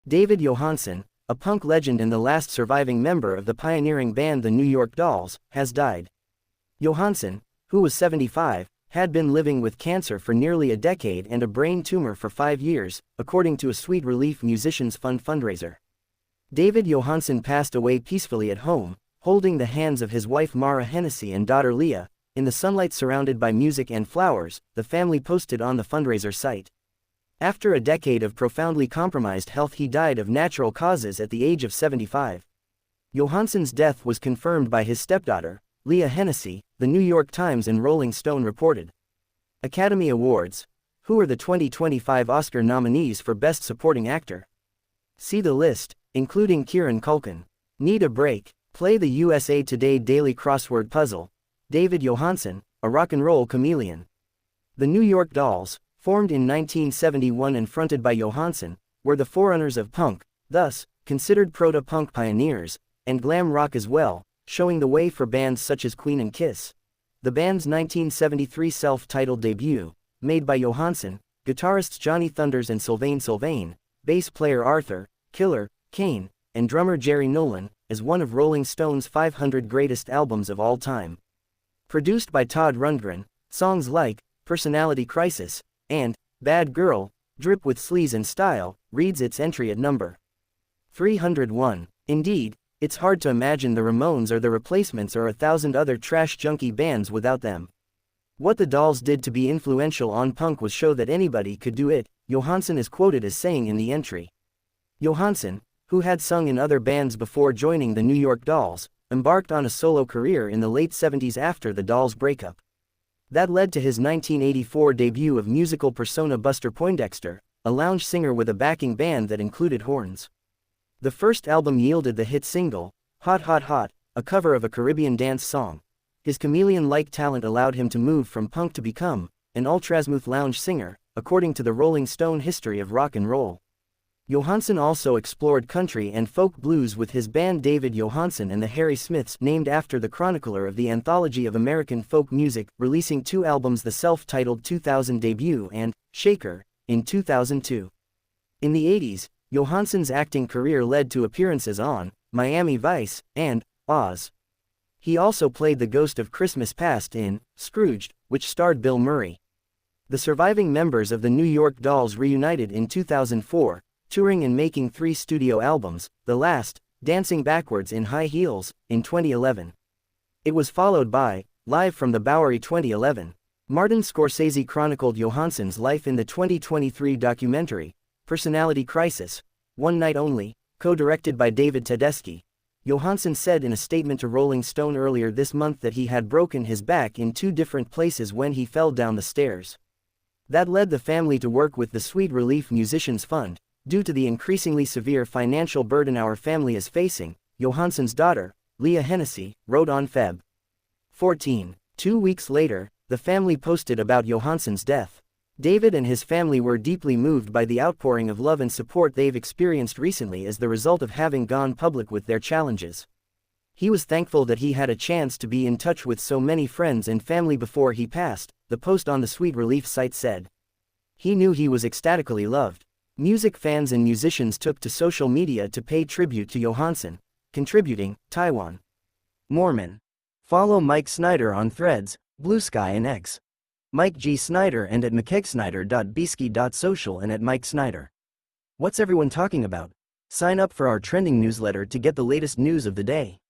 David Johansen, a punk legend and the last surviving member of the pioneering band the New York Dolls, has died. Johansen, who was 75, had been living with cancer for nearly a decade and a brain tumor for 5 years, according to a Sweet Relief Musicians Fund fundraiser. David Johansen passed away peacefully at home, holding the hands of his wife Mara Hennessy and daughter Leah, in the sunlight surrounded by music and flowers, the family posted on the fundraiser site. After a decade of profoundly compromised health, he died of natural causes at the age of 75. Johansen's death was confirmed by his stepdaughter, Leah Hennessy, the New York Times and Rolling Stone reported. Academy Awards. Who are the 2025 Oscar nominees for Best Supporting Actor? See the list, including Kieran Culkin. Need a break? Play the USA Today Daily Crossword Puzzle. David Johansen, a rock and roll chameleon. The New York Dolls, formed in 1971 and fronted by Johansen, were the forerunners of punk, thus, considered proto-punk pioneers, and glam rock as well, showing the way for bands such as Queen and Kiss. The band's 1973 self-titled debut, made by Johansen, guitarists Johnny Thunders and Sylvain, bass player Arthur, Killer, Kane, and drummer Jerry Nolan, as one of Rolling Stone's 500 greatest albums of all time. Produced by Todd Rundgren, songs like Personality Crisis and Bad Girl, drip with sleaze and style, reads its entry at number 301. Indeed, it's hard to imagine the Ramones or the Replacements or 1,000 other trash junkie bands without them. What the Dolls did to be influential on punk was show that anybody could do it, Johansen is quoted as saying in the entry. Johansen, who had sung in other bands before joining the New York Dolls, embarked on a solo career in the late 70s after the Dolls' breakup. That led to his 1984 debut of musical persona Buster Poindexter, a lounge singer with a backing band that included horns. The first album yielded the hit single, Hot Hot Hot, a cover of a Caribbean dance song. His chameleon-like talent allowed him to move from punk to become an ultrasmooth lounge singer, according to the Rolling Stone History of Rock and Roll. Johansen also explored country and folk blues with his band David Johansen and the Harry Smiths, named after the chronicler of the Anthology of American Folk Music, releasing 2 albums, the self-titled 2000 debut and Shaker, in 2002. In the 80s, Johansen's acting career led to appearances on Miami Vice and Oz. He also played the ghost of Christmas Past in Scrooged, which starred Bill Murray. The surviving members of the New York Dolls reunited in 2004, touring and making 3 studio albums, the last, Dancing Backwards in High Heels, in 2011. It was followed by Live from the Bowery 2011. Martin Scorsese chronicled Johansen's life in the 2023 documentary, Personality Crisis, One Night Only, co-directed by David Tedeschi. Johansen said in a statement to Rolling Stone earlier this month that he had broken his back in 2 different places when he fell down the stairs. That led the family to work with the Sweet Relief Musicians Fund, due to the increasingly severe financial burden our family is facing, Johansen's daughter, Leah Hennessy, wrote on Feb. 14. 2 weeks later, the family posted about Johansen's death. David and his family were deeply moved by the outpouring of love and support they've experienced recently as the result of having gone public with their challenges. He was thankful that he had a chance to be in touch with so many friends and family before he passed, the post on the Sweet Relief site said. He knew he was ecstatically loved. Music fans and musicians took to social media to pay tribute to Johansen, contributing, Taiwan. Mormon. Follow Mike Snyder on Threads, Blue Sky and X. Mike G. Snyder and at mckegsnyder.bsky.social and at Mike Snyder. What's everyone talking about? Sign up for our trending newsletter to get the latest news of the day.